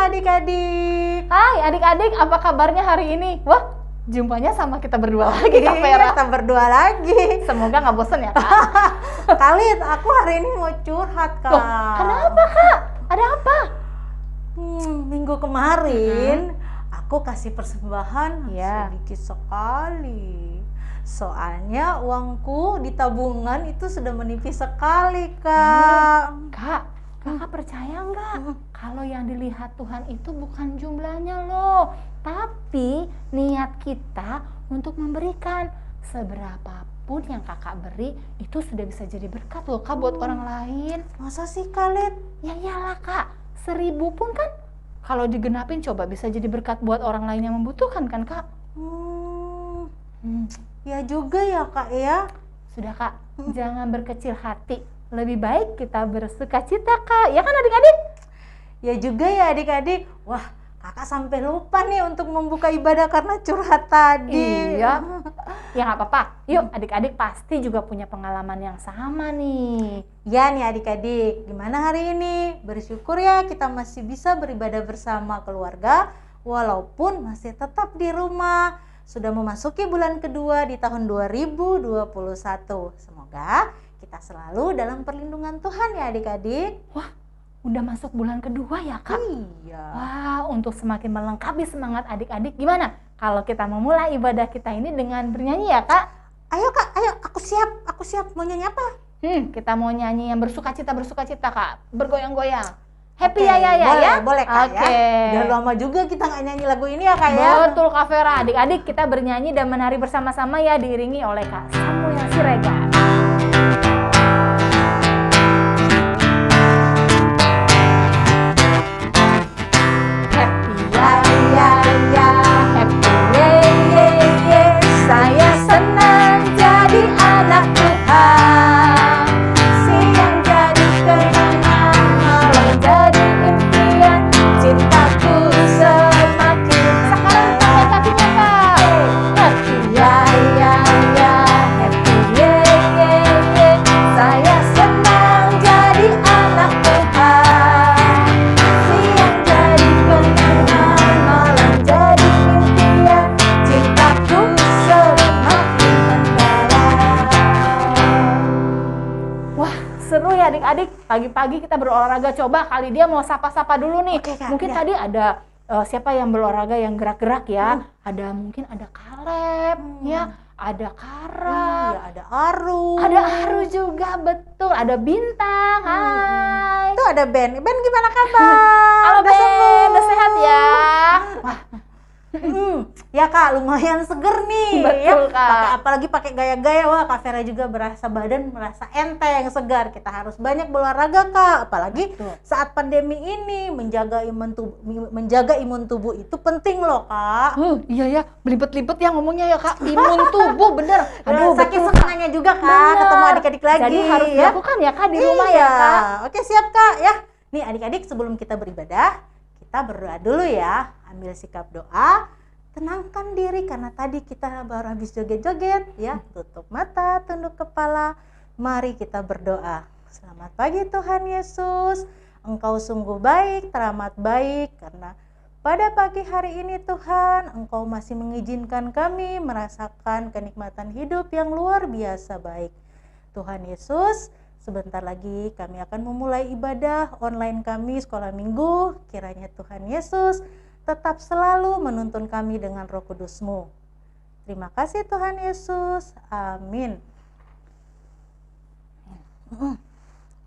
adik-adik. Hai adik-adik, apa kabarnya hari ini? Wah, jumpanya sama kita berdua lagi Kak Vera. Iya, kita berdua lagi. Semoga nggak bosen ya Kak. Khalid, aku hari ini mau curhat Kak. Loh, kenapa Kak? Ada apa? Minggu kemarin aku kasih persembahan Iya. sedikit sekali. Soalnya uangku di tabungan itu sudah menipis sekali Kak. Kak, Kakak percaya nggak? Kalau yang dilihat Tuhan itu bukan jumlahnya loh, tapi niat kita untuk memberikan. Seberapapun yang Kakak beri, itu sudah bisa jadi berkat loh Kak buat orang lain. Masa sih Khalid? Ya iyalah Kak, 1000 pun kan kalau digenapin coba bisa jadi berkat buat orang lain yang membutuhkan kan Kak? Ya juga ya Kak ya. Sudah Kak, jangan berkecil hati. Lebih baik kita bersukacita Kak, ya kan adik-adik? Ya juga ya adik-adik. Wah, Kakak sampai lupa nih untuk membuka ibadah karena curhat tadi. Iya. Ya nggak apa-apa. Yuk adik-adik pasti juga punya pengalaman yang sama nih. Ya nih adik-adik, gimana hari ini? Bersyukur ya kita masih bisa beribadah bersama keluarga walaupun masih tetap di rumah. Sudah memasuki bulan kedua di tahun 2021. Semoga kita selalu dalam perlindungan Tuhan ya adik-adik. Wah, udah masuk bulan kedua ya Kak? Iya. Wah, untuk semakin melengkapi semangat adik-adik, gimana kalau kita memulai ibadah kita ini dengan bernyanyi ya Kak? Ayo Kak, ayo aku siap. Mau nyanyi apa? Kita mau nyanyi yang bersukacita Kak, bergoyang-goyang. Happy Oke, ya? Boleh Kak Oke. ya. Udah lama juga kita nggak nyanyi lagu ini ya Kak ya. Betul Kak Vera, adik-adik kita bernyanyi dan menari bersama-sama ya, diiringi oleh Kak Samuel Siregar. Happy ya, happy ye, saya senang jadi anak Tuhan. Siang jadi kenangan, malam jadi impian, cintaku semakin. Sekarang pakai kakinya Kak. Happy ya, happy ye, saya senang jadi anak Tuhan. Siang jadi kenangan, malam jadi impian, cintaku semakin mendalam. Wah, seru ya adik-adik. Pagi-pagi kita berolahraga. Coba kali dia mau sapa-sapa dulu nih. Oke, Kak, Mungkin ya. tadi ada siapa yang berolahraga yang gerak-gerak ya? Mungkin ada Kaleb, ya, ada Kara, Iya, ada Aru. ada Aru juga, betul. Ada Bintang. Hai. Itu ada Ben. Ben gimana kabar? Halo Udah Ben, sembuh? udah sehat ya? Wah, Ya Kak, lumayan seger nih. Betul, ya. Kak. Apalagi pakai gaya-gaya. Wah, Kak Vera juga berasa badan merasa enteng, segar. Kita harus banyak berolahraga Kak. Apalagi Betul. saat pandemi ini menjaga imun tubuh itu penting loh Kak. iya ya, belibet-libet ya ngomongnya ya Kak. Imun tubuh, bener. Aduh, saking senangnya juga Kak Bener. ketemu adik-adik lagi. Jadi harus ya. dilakukan ya Kak di rumah ya Kak. Oke, siap Kak ya. Nih adik-adik, sebelum kita beribadah, kita berdoa dulu ya. Ambil sikap doa, tenangkan diri karena tadi kita baru habis joget-joget ya. Tutup mata, tunduk kepala. Mari kita berdoa. Selamat pagi Tuhan Yesus. Engkau sungguh baik, teramat baik karena pada pagi hari ini Tuhan, Engkau masih mengizinkan kami merasakan kenikmatan hidup yang luar biasa baik. Tuhan Yesus, sebentar lagi kami akan memulai ibadah online kami sekolah minggu. Kiranya Tuhan Yesus tetap selalu menuntun kami dengan Roh Kudus-Mu. Terima kasih Tuhan Yesus. Amin.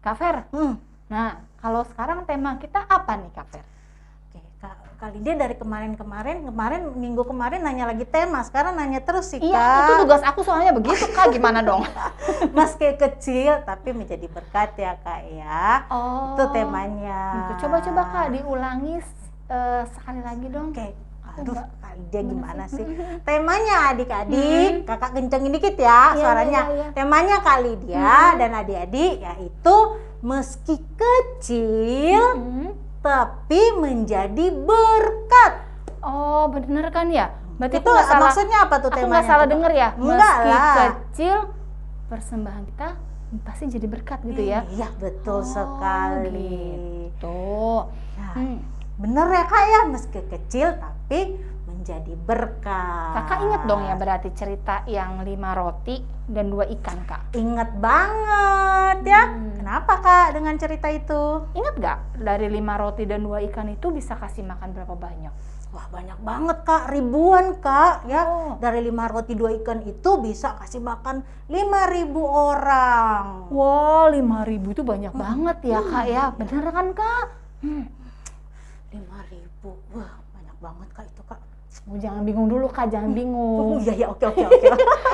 Kak Fer, nah kalau sekarang tema kita apa nih Kak Fer? Oke, kali dia dari kemarin minggu kemarin nanya lagi tema, sekarang nanya terus sih Kak. Iya, itu tugas aku soalnya begitu Kak, gimana dong? Meski kecil tapi menjadi berkat ya Kak ya. Oh, Itu temanya. Coba-coba Kak diulangi sekali lagi dong. Oke, aduh kali dia gimana sih? Temanya adik-adik, kakak kencengin dikit ya Iya, suaranya. iya. Temanya kali dia dan adik-adik yaitu meski kecil tapi menjadi berkat. Oh, bener kan ya? Berarti Itu aku nggak salah. maksudnya apa tuh Aku temanya? nggak salah tuh, denger ya? Enggak Meski lah. kecil, persembahan kita pasti jadi berkat gitu ya? Iya betul Oh, sekali. Tuh. Nah, Bener ya Kak ya, meski kecil tapi menjadi berkah. Kakak ingat dong ya berarti cerita yang 5 roti dan 2 ikan, Kak? Ingat banget ya. Kenapa Kak dengan cerita itu? Ingat gak dari 5 roti dan 2 ikan itu bisa kasih makan berapa banyak? Wah banyak banget Kak, ribuan Kak ya. Oh. Dari 5 roti 2 ikan itu bisa kasih makan 5.000 orang. Wow, 5.000 itu banyak banget ya Kak ya. Bener kan Kak? 5.000, wah banyak banget Kak itu Kak. Oh, jangan bingung dulu Kak, jangan bingung. Oh iya oke.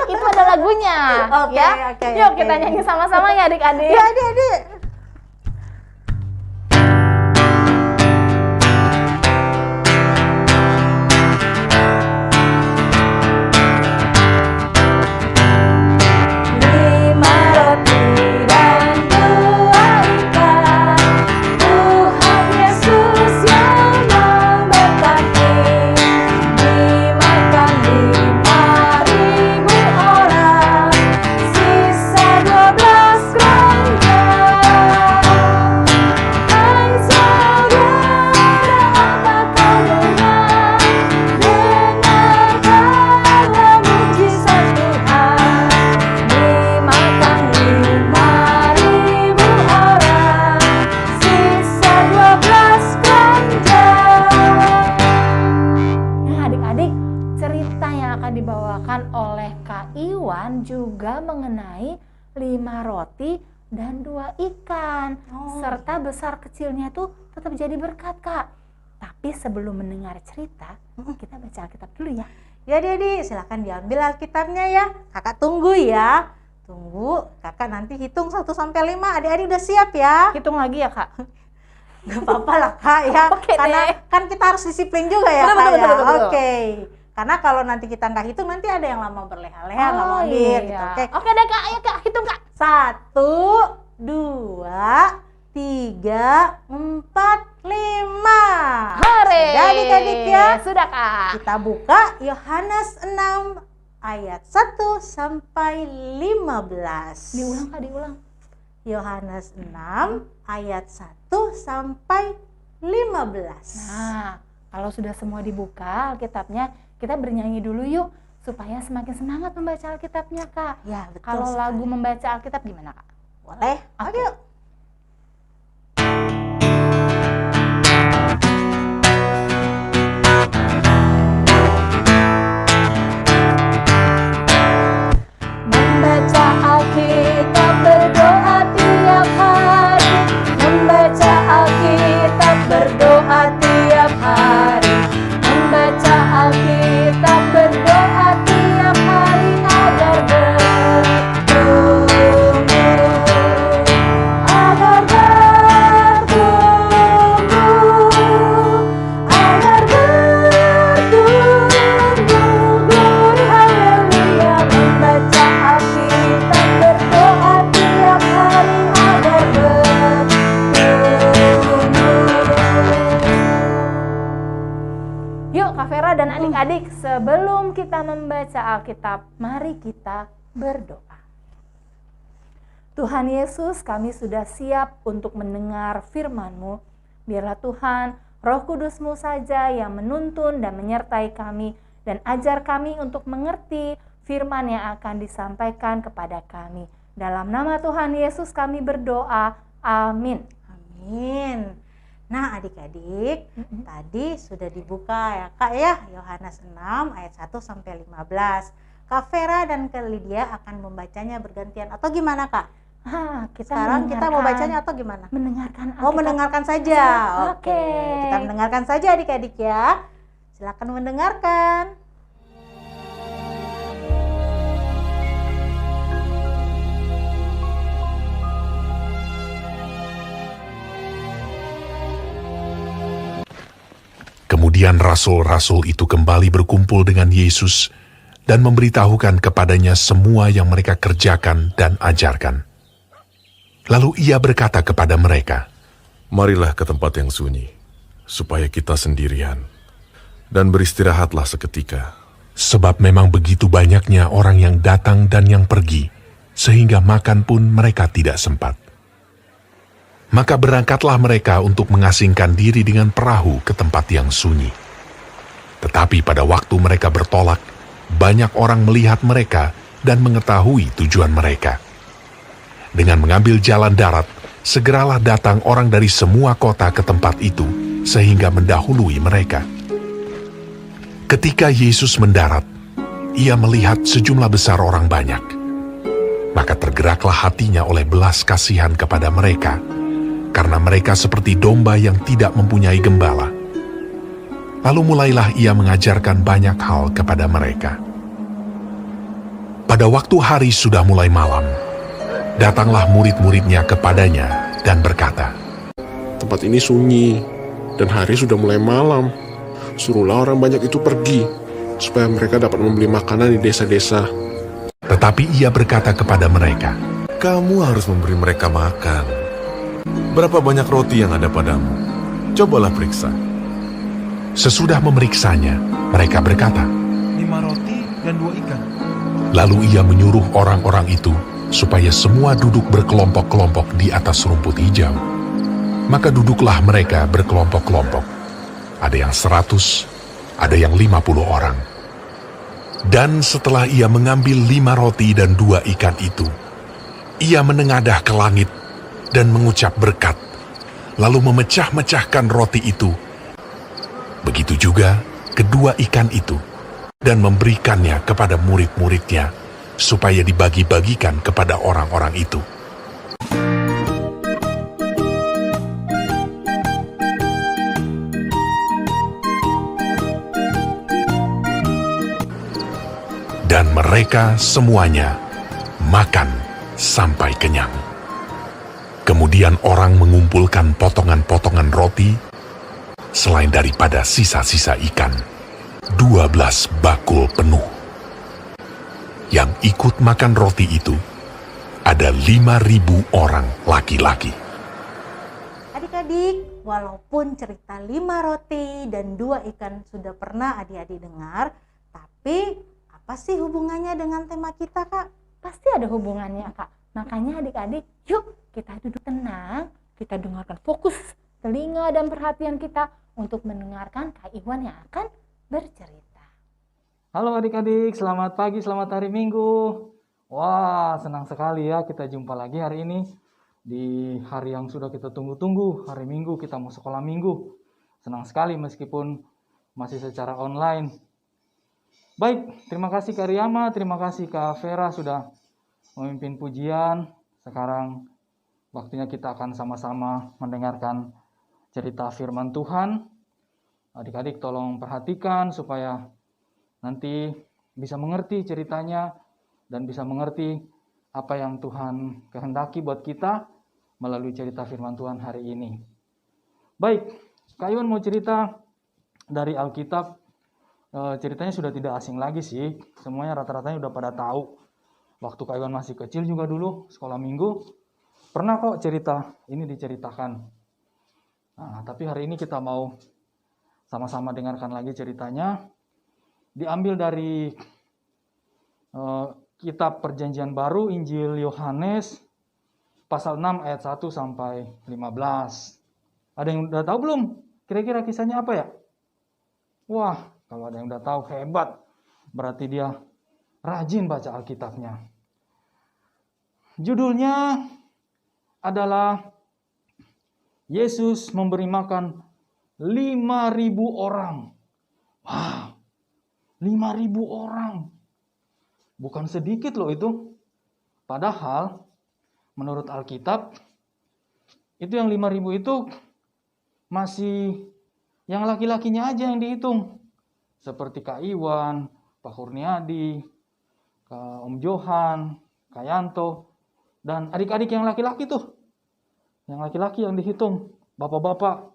Itu ada lagunya. Oke, Ya. oke, Yuk oke. kita nyanyi sama-sama ya adik-adik. Ya adik-adik. Juga mengenai 5 roti dan 2 ikan. Serta besar kecilnya tuh tetap jadi berkat Kak. Tapi sebelum mendengar cerita, kita baca Alkitab dulu ya. Ya adik-adik, silakan diambil Alkitabnya ya. Kakak tunggu ya. Tunggu, kakak nanti hitung 1 sampai 5. Adik-adik udah siap ya? Hitung lagi ya Kak. Gak apa-apa lah Kak ya. Oke Karena deh. kan kita harus disiplin juga ya Betul, Kak betul, ya. betul. Oke. Karena kalau nanti kita nggak hitung, nanti ada yang lama berleha-leha, nggak mau ambil gitu. Oke deh Kak, ayo Kak, hitung Kak. 1, 2, 3, 4, 5. Hore. Sudah adik-adik ya. Sudah Kak. Kita buka Yohanes 6 ayat 1 sampai 15. Diulang Kak, diulang. Yohanes 6 ayat 1 sampai 15. Nah, kalau sudah semua dibuka Alkitabnya, kita bernyanyi dulu yuk supaya semakin semangat membaca Alkitabnya Kak. Ya, betul. Kalau sekali. lagu membaca Alkitab gimana Kak? Boleh. Oke. Ayo. Membaca Alkitab, berdoa tiap hari. Membaca Alkitab, berdoa tiap hari. Membaca Alkitab, berdoa tiap hari agar bertumbuh, agar bertumbuh, agar bertumbuh. Glory haleluya. Membaca Alkitab, berdoa tiap hari agar bertumbuh. Yuk Kak Vera dan adik-adik, sebelum kita membaca Alkitab, mari kita berdoa. Tuhan Yesus, kami sudah siap untuk mendengar firman-Mu. Biarlah Tuhan, Roh Kudus-Mu saja yang menuntun dan menyertai kami, dan ajar kami untuk mengerti firman yang akan disampaikan kepada kami. Dalam nama Tuhan Yesus kami berdoa, amin. Amin. Nah adik-adik, tadi sudah dibuka ya Kak ya, Yohanes 6 ayat 1 sampai 15. Kak Vera dan Kak Lydia akan membacanya bergantian atau gimana Kak? Sekarang kita mau bacanya atau gimana? Mendengarkan Oh, Alkitab. mendengarkan saja. Oke. Kita mendengarkan saja adik-adik ya. Silakan mendengarkan. Kemudian rasul-rasul itu kembali berkumpul dengan Yesus dan memberitahukan kepadanya semua yang mereka kerjakan dan ajarkan. Lalu ia berkata kepada mereka, "Marilah ke tempat yang sunyi, supaya kita sendirian, dan beristirahatlah seketika." sebab memang begitu banyaknya orang yang datang dan yang pergi, sehingga makan pun mereka tidak sempat. Maka berangkatlah mereka untuk mengasingkan diri dengan perahu ke tempat yang sunyi. Tetapi pada waktu mereka bertolak, banyak orang melihat mereka dan mengetahui tujuan mereka. Dengan mengambil jalan darat, segeralah datang orang dari semua kota ke tempat itu, sehingga mendahului mereka. Ketika Yesus mendarat, ia melihat sejumlah besar orang banyak. Maka tergeraklah hatinya oleh belas kasihan kepada mereka, karena mereka seperti domba yang tidak mempunyai gembala. Lalu mulailah ia mengajarkan banyak hal kepada mereka. Pada waktu hari sudah mulai malam, datanglah murid-muridnya kepadanya dan berkata, Tempat ini sunyi, dan hari sudah mulai malam. Suruhlah orang banyak itu pergi, supaya mereka dapat membeli makanan di desa-desa. tetapi ia berkata kepada mereka, Kamu harus memberi mereka makan. Berapa banyak roti yang ada padamu? Cobalah periksa. sesudah memeriksanya, mereka berkata, 5 roti dan 2 ikan. lalu ia menyuruh orang-orang itu supaya semua duduk berkelompok-kelompok di atas rumput hijau. Maka duduklah mereka berkelompok-kelompok. Ada yang 100, ada yang 50 orang. Dan setelah ia mengambil 5 roti dan 2 ikan itu, ia menengadah ke langit dan mengucap berkat, lalu memecah-mecahkan roti itu. Begitu juga kedua ikan itu, dan memberikannya kepada murid-muridnya, supaya dibagi-bagikan kepada orang-orang itu. Dan mereka semuanya makan sampai kenyang. Kemudian orang mengumpulkan potongan-potongan roti, selain daripada sisa-sisa ikan, 12 bakul penuh. Yang ikut makan roti itu ada 5.000 orang laki-laki. Adik-adik, walaupun cerita 5 roti dan 2 ikan sudah pernah adik-adik dengar, tapi apa sih hubungannya dengan tema kita, Kak? Pasti ada hubungannya, Kak. Makanya adik-adik, yuk kita duduk tenang, kita dengarkan, fokus telinga dan perhatian kita untuk mendengarkan Kak Iwan yang akan bercerita. Halo adik-adik, selamat pagi, selamat hari Minggu. Wah, senang sekali ya kita jumpa lagi hari ini di hari yang sudah kita tunggu-tunggu, hari Minggu kita mau sekolah Minggu. Senang sekali meskipun masih secara online. Baik, terima kasih Kak Riyama, terima kasih Kak Vera sudah memimpin pujian. Sekarang waktunya kita akan sama-sama mendengarkan cerita firman Tuhan. Adik-adik tolong perhatikan supaya nanti bisa mengerti ceritanya dan bisa mengerti apa yang Tuhan kehendaki buat kita melalui cerita firman Tuhan hari ini. Baik, Kak Iwan mau cerita dari Alkitab. Ceritanya sudah tidak asing lagi sih. Semuanya rata-ratanya udah pada tahu. Waktu Kak Iwan masih kecil juga dulu, sekolah minggu, pernah kok cerita ini diceritakan. Nah, tapi hari ini kita mau sama-sama dengarkan lagi ceritanya. Diambil dari kitab Perjanjian Baru, Injil Yohanes, pasal 6 ayat 1 sampai 15. Ada yang udah tahu belum? Kira-kira kisahnya apa ya? Wah, kalau ada yang udah tahu hebat. Berarti dia rajin baca Alkitabnya. Judulnya adalah Yesus memberi makan 5.000 orang. Wah, 5.000 orang. Bukan sedikit loh itu. Padahal menurut Alkitab itu yang 5.000 itu masih yang laki-lakinya aja yang dihitung. Seperti Kak Iwan, Pak Kurniadi, Kak Om Johan, Kak Yanto, dan adik-adik yang laki-laki tuh. Yang laki-laki yang dihitung, bapak-bapak.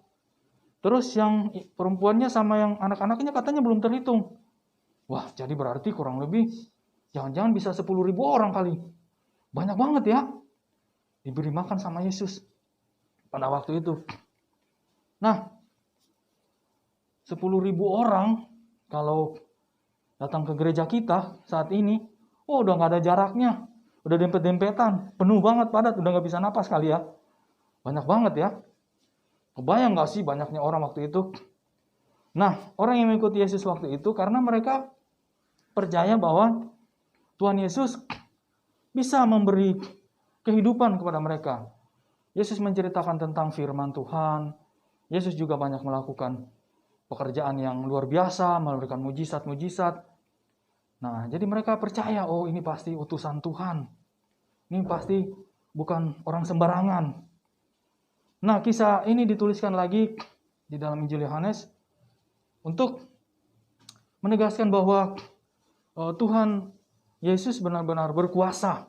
Terus yang perempuannya sama yang anak-anaknya katanya belum terhitung. Wah, jadi berarti kurang lebih jangan-jangan bisa 10.000 orang kali. Banyak banget ya. Diberi makan sama Yesus pada waktu itu. Nah, 10.000 orang kalau datang ke gereja kita saat ini, udah nggak ada jaraknya. Udah dempet-dempetan, penuh banget padat, udah nggak bisa napas kali ya. Banyak banget ya. Kebayang gak sih banyaknya orang waktu itu? Nah, orang yang mengikuti Yesus waktu itu karena mereka percaya bahwa Tuhan Yesus bisa memberi kehidupan kepada mereka. Yesus menceritakan tentang firman Tuhan. Yesus juga banyak melakukan pekerjaan yang luar biasa, memberikan mujizat-mujizat. Nah, jadi mereka percaya, oh ini pasti utusan Tuhan. Ini pasti bukan orang sembarangan. Nah, kisah ini dituliskan lagi di dalam Injil Yohanes untuk menegaskan bahwa Tuhan Yesus benar-benar berkuasa.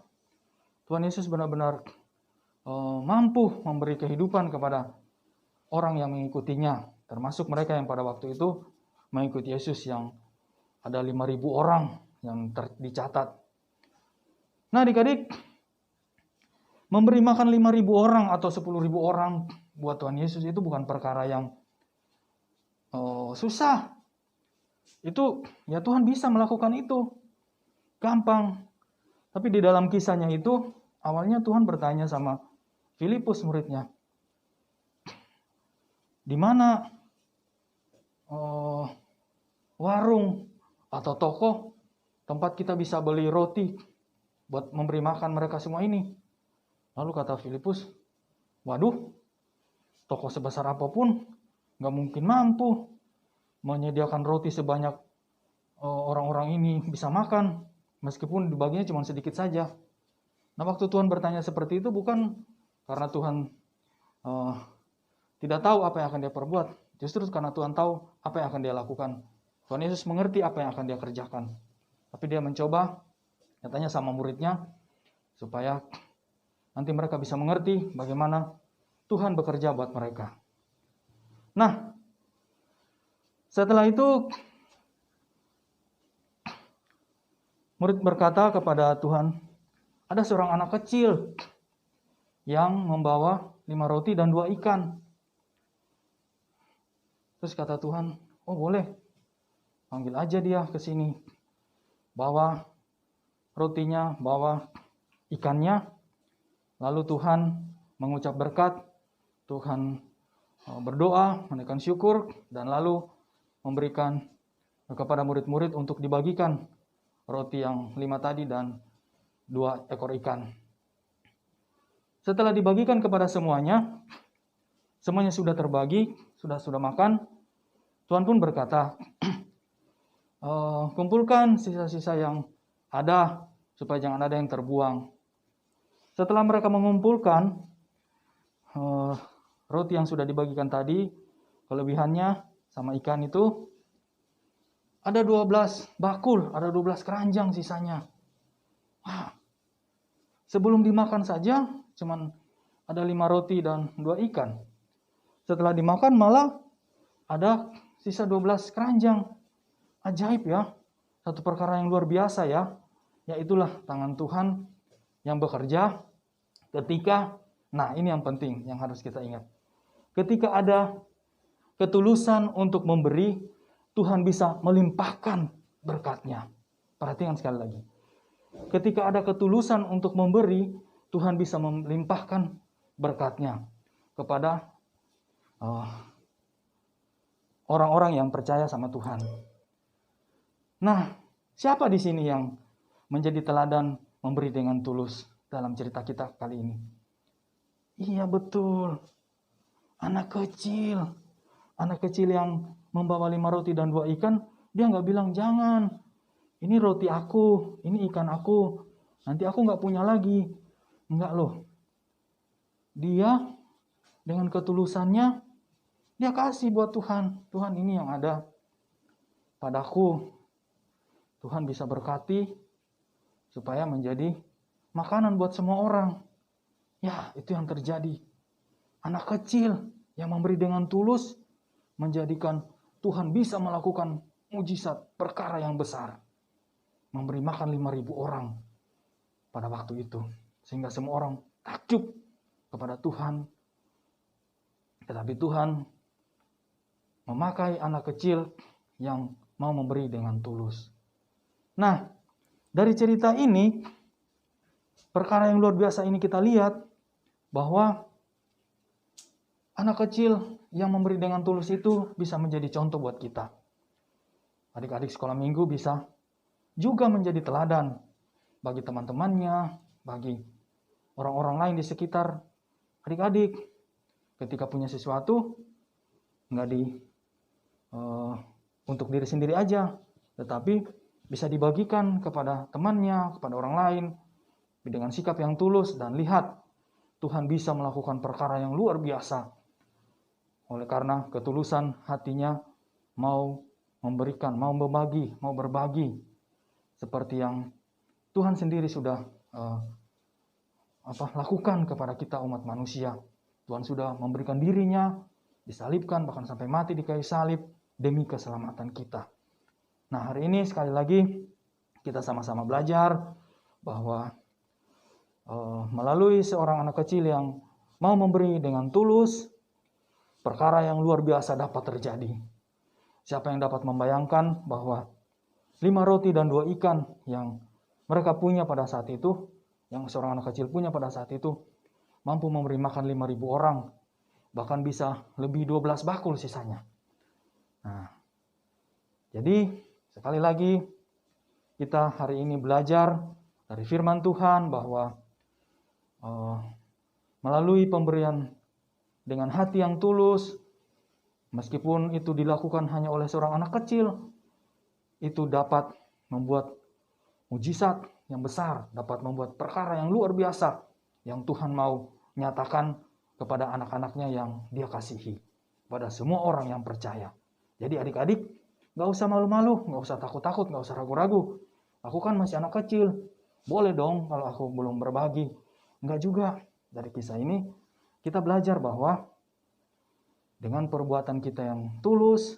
Tuhan Yesus benar-benar mampu memberi kehidupan kepada orang yang mengikutinya, termasuk mereka yang pada waktu itu mengikuti Yesus yang ada 5.000 orang yang dicatat. Nah, adik-adik, memberi makan 5.000 orang atau 10.000 orang buat Tuhan Yesus itu bukan perkara yang susah. Itu ya Tuhan bisa melakukan itu. Gampang. Tapi di dalam kisahnya itu awalnya Tuhan bertanya sama Filipus muridnya, di mana warung atau toko tempat kita bisa beli roti buat memberi makan mereka semua ini. Lalu kata Filipus, waduh, toko sebesar apapun gak mungkin mampu menyediakan roti sebanyak orang-orang ini bisa makan, meskipun dibaginya cuma sedikit saja. Nah, waktu Tuhan bertanya seperti itu bukan karena Tuhan tidak tahu apa yang akan dia perbuat. Justru karena Tuhan tahu apa yang akan dia lakukan. Tuhan Yesus mengerti apa yang akan dia kerjakan. Tapi dia mencoba, katanya sama muridnya, supaya nanti mereka bisa mengerti bagaimana Tuhan bekerja buat mereka. Nah, setelah itu murid berkata kepada Tuhan, ada seorang anak kecil yang membawa 5 roti dan 2 ikan. Terus kata Tuhan, oh boleh, panggil aja dia ke sini. Bawa rotinya, bawa ikannya. Lalu Tuhan mengucap berkat, Tuhan berdoa, menaikkan syukur, dan lalu memberikan kepada murid-murid untuk dibagikan roti yang 5 tadi dan 2 ekor ikan. Setelah dibagikan kepada semuanya sudah terbagi, sudah makan. Tuhan pun berkata, kumpulkan sisa-sisa yang ada supaya jangan ada yang terbuang. Setelah mereka mengumpulkan roti yang sudah dibagikan tadi, kelebihannya sama ikan itu ada 12 bakul, ada 12 keranjang sisanya. Wah, sebelum dimakan saja cuman ada 5 roti dan 2 ikan. Setelah dimakan malah ada sisa 12 keranjang. Ajaib ya, satu perkara yang luar biasa ya. Yaitulah tangan Tuhan yang bekerja ketika, nah ini yang penting yang harus kita ingat. Ketika ada ketulusan untuk memberi, Tuhan bisa melimpahkan berkat-Nya. Perhatikan sekali lagi. Ketika ada ketulusan untuk memberi, Tuhan bisa melimpahkan berkat-Nya kepada orang-orang yang percaya sama Tuhan. Nah, siapa di sini yang menjadi teladan memberi dengan tulus dalam cerita kita kali ini? Iya betul, anak kecil yang membawa 5 roti dan 2 ikan, dia nggak bilang jangan, ini roti aku, ini ikan aku, nanti aku nggak punya lagi. Enggak loh. Dia dengan ketulusannya, dia kasih buat Tuhan. Tuhan, ini yang ada padaku. Tuhan bisa berkati supaya menjadi makanan buat semua orang. Ya, itu yang terjadi. Anak kecil yang memberi dengan tulus menjadikan Tuhan bisa melakukan mujizat, perkara yang besar. Memberi makan 5.000 orang pada waktu itu. Sehingga semua orang takjub kepada Tuhan. Tetapi Tuhan memakai anak kecil yang mau memberi dengan tulus. Nah, dari cerita ini, perkara yang luar biasa ini kita lihat bahwa anak kecil yang memberi dengan tulus itu bisa menjadi contoh buat kita. Adik-adik sekolah minggu bisa juga menjadi teladan bagi teman-temannya, bagi orang-orang lain di sekitar adik-adik. Ketika punya sesuatu, nggak untuk diri sendiri aja, tetapi bisa dibagikan kepada temannya, kepada orang lain, dengan sikap yang tulus. Dan lihat, Tuhan bisa melakukan perkara yang luar biasa. Oleh karena ketulusan hatinya mau memberikan, mau berbagi. Seperti yang Tuhan sendiri sudah lakukan kepada kita umat manusia. Tuhan sudah memberikan dirinya, disalibkan, bahkan sampai mati di kayu salib demi keselamatan kita. Nah, hari ini sekali lagi kita sama-sama belajar bahwa melalui seorang anak kecil yang mau memberi dengan tulus, perkara yang luar biasa dapat terjadi. Siapa yang dapat membayangkan bahwa 5 roti dan 2 ikan yang mereka punya pada saat itu, yang seorang anak kecil punya pada saat itu, mampu memberi makan 5.000 orang, bahkan bisa lebih 12 bakul sisanya. Nah, jadi sekali lagi kita hari ini belajar dari firman Tuhan bahwa melalui pemberian dengan hati yang tulus, meskipun itu dilakukan hanya oleh seorang anak kecil, itu dapat membuat mujizat yang besar, dapat membuat perkara yang luar biasa yang Tuhan mau nyatakan kepada anak-anaknya yang Dia kasihi, pada semua orang yang percaya. Jadi adik-adik, gak usah malu-malu, gak usah takut-takut, gak usah ragu-ragu. Aku kan masih anak kecil, boleh dong kalau aku belum berbagi. Enggak juga. Dari kisah ini kita belajar bahwa dengan perbuatan kita yang tulus,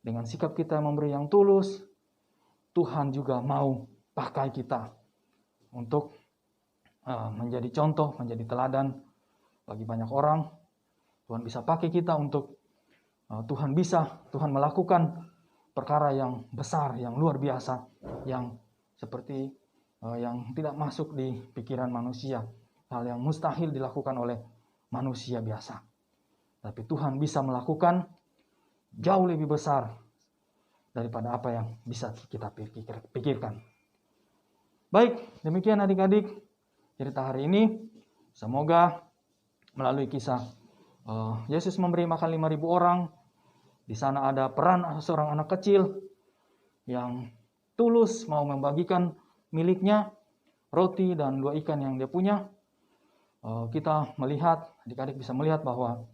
dengan sikap kita memberi yang tulus, Tuhan juga mau pakai kita untuk menjadi contoh, menjadi teladan bagi banyak orang. Tuhan bisa pakai kita untuk Tuhan melakukan perkara yang besar, yang luar biasa, yang seperti yang tidak masuk di pikiran manusia, hal yang mustahil dilakukan oleh manusia biasa. Tapi Tuhan bisa melakukan jauh lebih besar daripada apa yang bisa kita pikirkan. Baik, demikian adik-adik cerita hari ini. Semoga melalui kisah Yesus memberi makan 5.000 orang, di sana ada peran seorang anak kecil yang tulus mau membagikan miliknya, roti dan 2 ikan yang dia punya. Kita melihat, adik-adik bisa melihat bahwa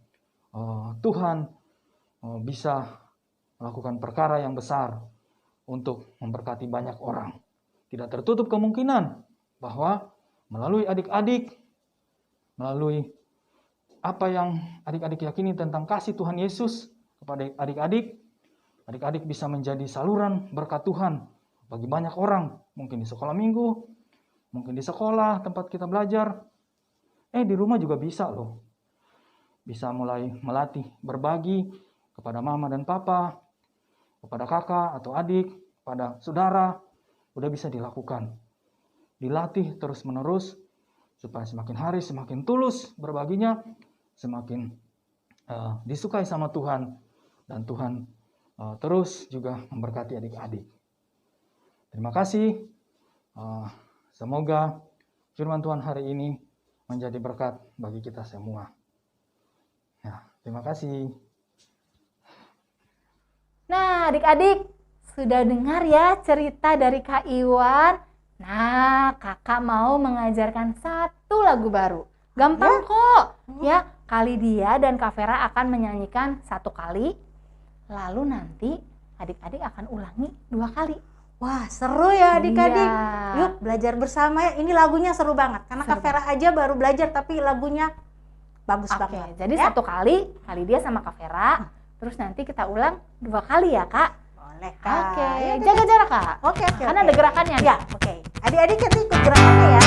Tuhan bisa melakukan perkara yang besar untuk memberkati banyak orang. Tidak tertutup kemungkinan bahwa melalui adik-adik, melalui apa yang adik-adik yakini tentang kasih Tuhan Yesus kepada adik-adik, adik-adik bisa menjadi saluran berkat Tuhan bagi banyak orang. Mungkin di sekolah minggu, mungkin di sekolah tempat kita belajar. Di rumah juga bisa loh. Bisa mulai melatih berbagi kepada mama dan papa, kepada kakak atau adik, kepada saudara. Udah bisa dilakukan. Dilatih terus-menerus supaya semakin hari semakin tulus berbaginya, semakin disukai sama Tuhan, dan Tuhan terus juga memberkati adik-adik. Terima kasih. Semoga firman Tuhan hari ini menjadi berkat bagi kita semua. Ya, terima kasih. Nah, adik-adik, sudah dengar ya cerita dari Kak Iwan? Nah, kakak mau mengajarkan satu lagu baru. Gampang kok. Ya, kali dia dan Kak Vera akan menyanyikan 1 kali. Lalu nanti adik-adik akan ulangi 2 kali. Wah, seru ya adik-adik. Iya. Yuk belajar bersama ya. Ini lagunya seru banget. Karena Kak Vera aja baru belajar tapi lagunya bagus banget. Jadi ya? 1 kali dia sama Kak Vera. Terus nanti kita ulang 2 kali ya, Kak. Boleh, Kak. Oke, Yuk, jaga jarak, Kak. Oke. Kan ada gerakannya. Ya, oke. Adik-adik nanti ikut gerakannya ya.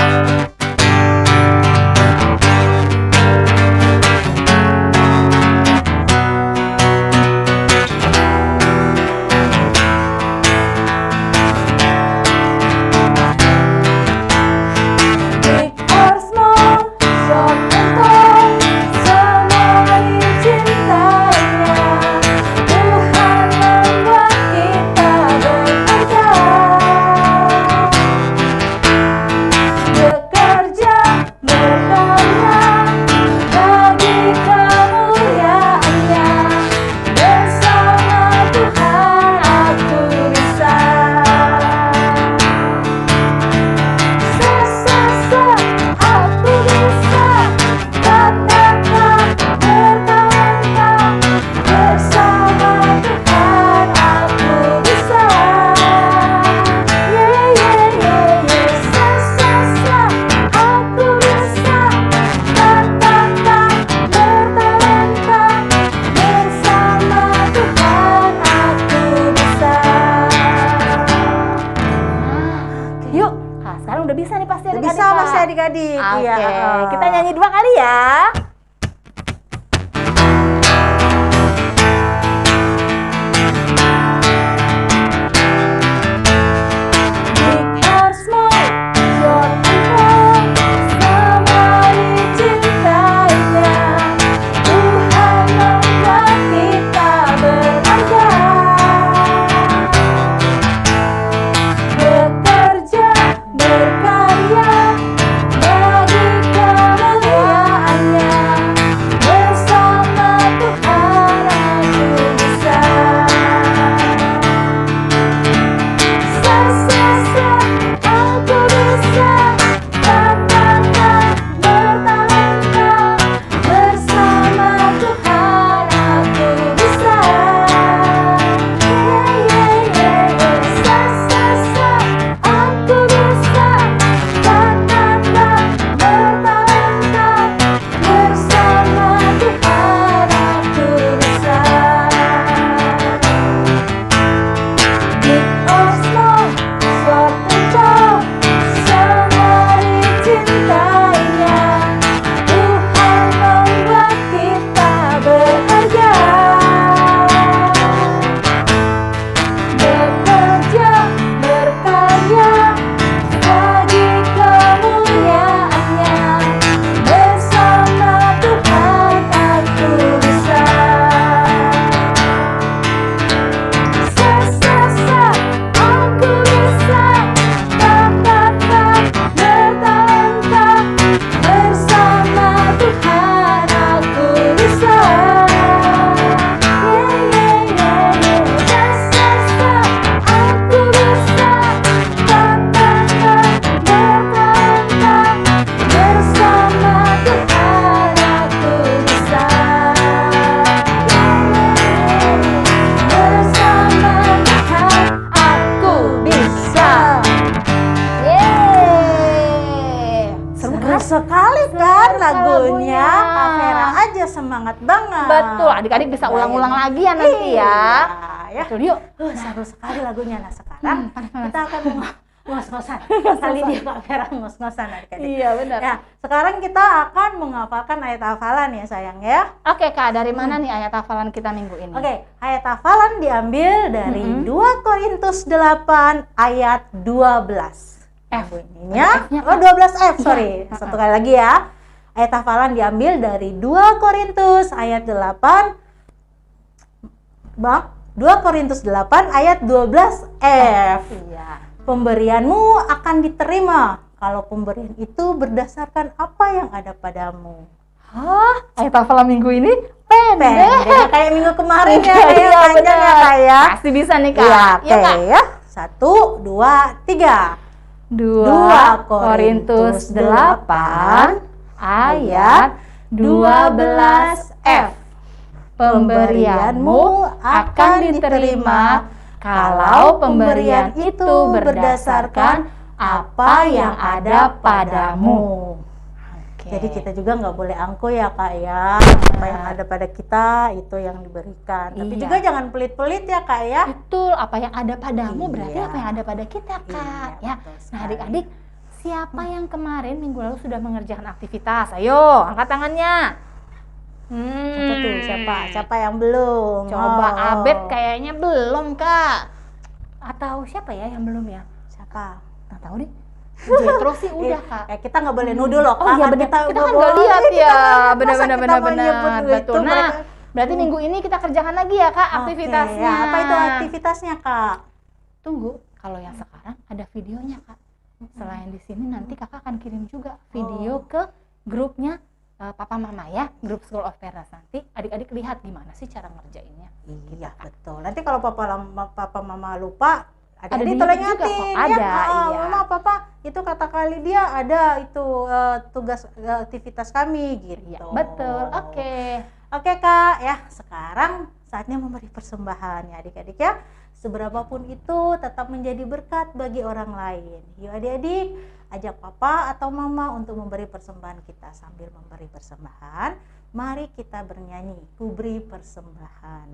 Big or small, short and tall, semua ya. Sekali kan lagunya, Kak Vera aja semangat banget. Betul, adik-adik bisa ulang-ulang lagi ya nanti ya. Ya. Betul, yuk. Seru sekali lagunya. Nah sekarang kita akan ngos-ngosan. Kali dia Kak Vera ngos-ngosan adik-adik. Iya benar. Ya, sekarang kita akan menghafalkan ayat hafalan ya sayang ya. Oke Kak, dari mana nih ayat hafalan kita minggu ini? Oke, ayat hafalan diambil dari 2 Korintus 8 ayat 12. Bunyinya, 12F, sorry. Satu kali lagi ya. Ayat hafalan diambil dari 2 Korintus ayat 8. 2 Korintus 8 ayat 12F. Iya. Pemberianmu akan diterima kalau pemberian itu berdasarkan apa yang ada padamu. Hah? Ayat hafalan minggu ini pendek. Kayak minggu kemarin ya, Iya, kayak panjang ya Kak ya. Pasti bisa nih Kak. Iya, Iya, Kak. oke ya. 1, 2, 3. 2 Korintus 8 ayat 12F. Pemberianmu akan diterima kalau pemberian itu berdasarkan apa yang ada padamu. Jadi kita juga nggak boleh angkuh ya Kak ya. Apa yang ada pada kita itu yang diberikan. Tapi Iya. juga jangan pelit-pelit ya Kak ya. Betul, apa yang ada padamu Iya. berarti apa yang ada pada kita Kak. Iya, Ya. betul Nah sekali. adik-adik, siapa yang kemarin minggu lalu sudah mengerjakan aktivitas? Ayo, angkat tangannya. Apa tuh? Siapa yang belum? Coba Oh. Abed kayaknya belum Kak. Atau siapa ya yang belum ya? Siapa? Nggak tahu deh. Jetro sih udah Kak. Kita nggak boleh nuduh loh Kak. Oh iya benar, kita kan nggak lihat ya. Benar-benar betul. Nah, berarti minggu ini kita kerjakan lagi ya Kak aktivitasnya. Ya, apa itu aktivitasnya Kak? Tunggu, kalau yang sekarang ada videonya Kak. Selain di sini nanti Kakak akan kirim juga video ke grupnya Papa Mama ya, grup School of Fairness. Nanti adik-adik lihat gimana sih cara ngerjainnya. Iya betul. Nanti kalau Papa Mama lupa, Ada di di tolong YouTube juga ingatin kok. ya. Ada, iya. Mama, Papa, itu kata kali dia ada itu tugas aktivitas kami gitu. Iya, betul. Oke. Oke Kak, ya sekarang saatnya memberi persembahan ya adik-adik ya. Seberapapun itu tetap menjadi berkat bagi orang lain. Yuk adik-adik, ajak Papa atau Mama untuk memberi persembahan kita. Sambil memberi persembahan, mari kita bernyanyi, ku beri persembahan.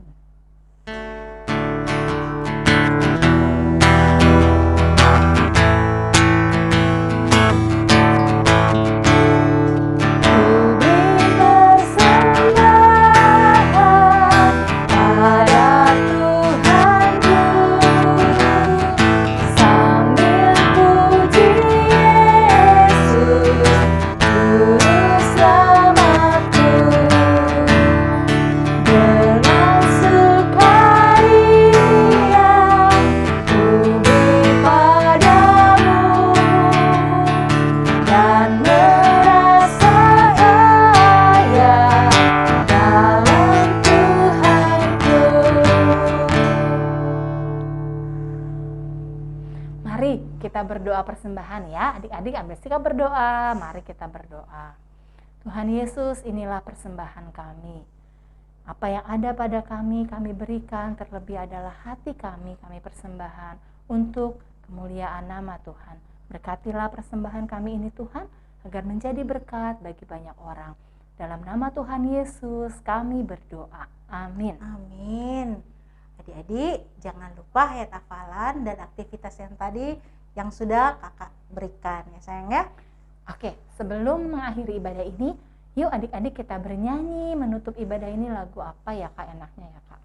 Ku beri kita berdoa persembahan ya. Adik-adik ambil sikap berdoa, mari kita berdoa. Tuhan Yesus, inilah persembahan kami. Apa yang ada pada kami berikan, terlebih adalah hati kami persembahkan untuk kemuliaan nama Tuhan. Berkatilah persembahan kami ini Tuhan, agar menjadi berkat bagi banyak orang. Dalam nama Tuhan Yesus kami berdoa. Amin. Amin. Adik-adik, jangan lupa hayat hafalan dan aktivitas yang tadi yang sudah kakak berikan ya sayang ya. Oke, sebelum mengakhiri ibadah ini, yuk adik-adik kita bernyanyi menutup ibadah ini. Lagu apa ya Kak enaknya ya Kak?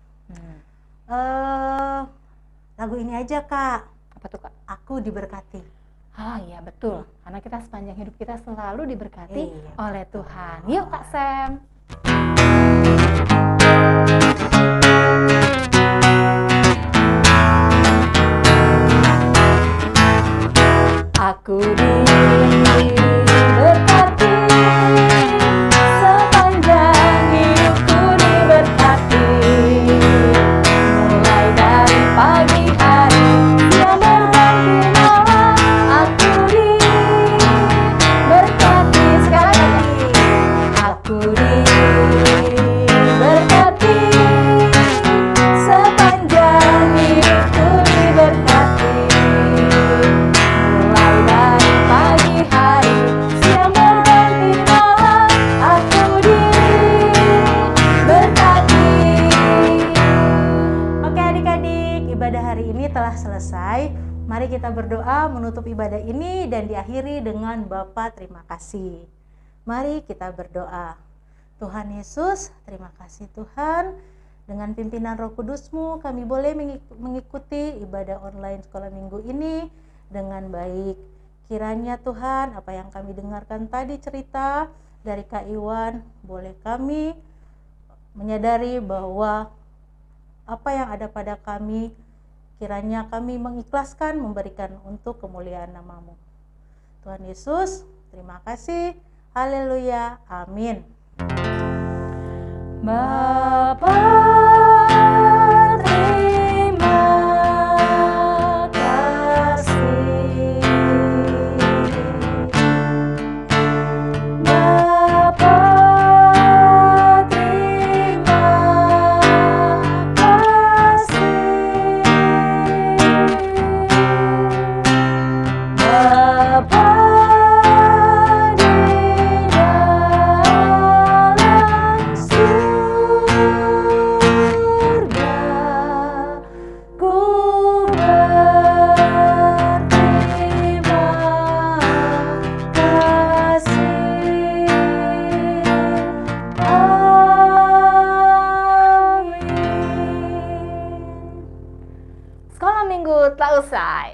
Lagu ini aja Kak. Apa tuh Kak? Aku diberkati. Oh iya betul, karena kita sepanjang hidup kita selalu diberkati Iya. oleh Tuhan. Yuk Kak Sam. Aku diberkati, sepanjang hidupku diberkati, mulai dari pagi hari siang berganti malam. Aku diberkati, sekali lagi. Aku diberkati, sepanjang hidupku diberkati, mulai dari pagi hari siang berganti malam. Aku diberkati. Oke adik-adik, ibadah hari ini telah selesai. Mari kita berdoa menutup ibadah ini dan diakhiri dengan Bapa terima kasih. Mari kita berdoa. Tuhan Yesus, terima kasih Tuhan. Dengan pimpinan Roh Kudus-Mu kami boleh mengikuti ibadah online sekolah minggu ini dengan baik. Kiranya Tuhan, apa yang kami dengarkan tadi cerita dari Kak Iwan, boleh kami menyadari bahwa apa yang ada pada kami, kiranya kami mengikhlaskan memberikan untuk kemuliaan nama-Mu. Tuhan Yesus, terima kasih. Haleluya. Amin. Bapa terima kasih. Bapa terima kasih. Bapa di dalam surga, ku berterima kasih. Amin. Sekolah minggu telah usai.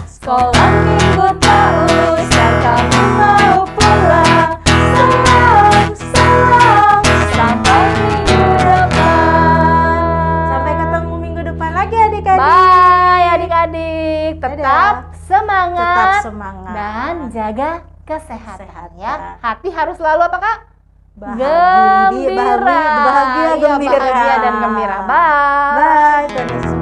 Sekolah minggu telah usai, kamu mau pulang. Salam, sampai minggu depan. Sampai ketemu minggu depan lagi adik-adik. Bye adik-adik, tetap Dadah. semangat, Tetap semangat. dan jaga kesehatan Kesehatan. ya. Hati harus selalu apa Kak? Bahagia, Gembira. bahagia, Iya, gembira. bahagia dan gembira. Bye. Bye. Tuhan Yesus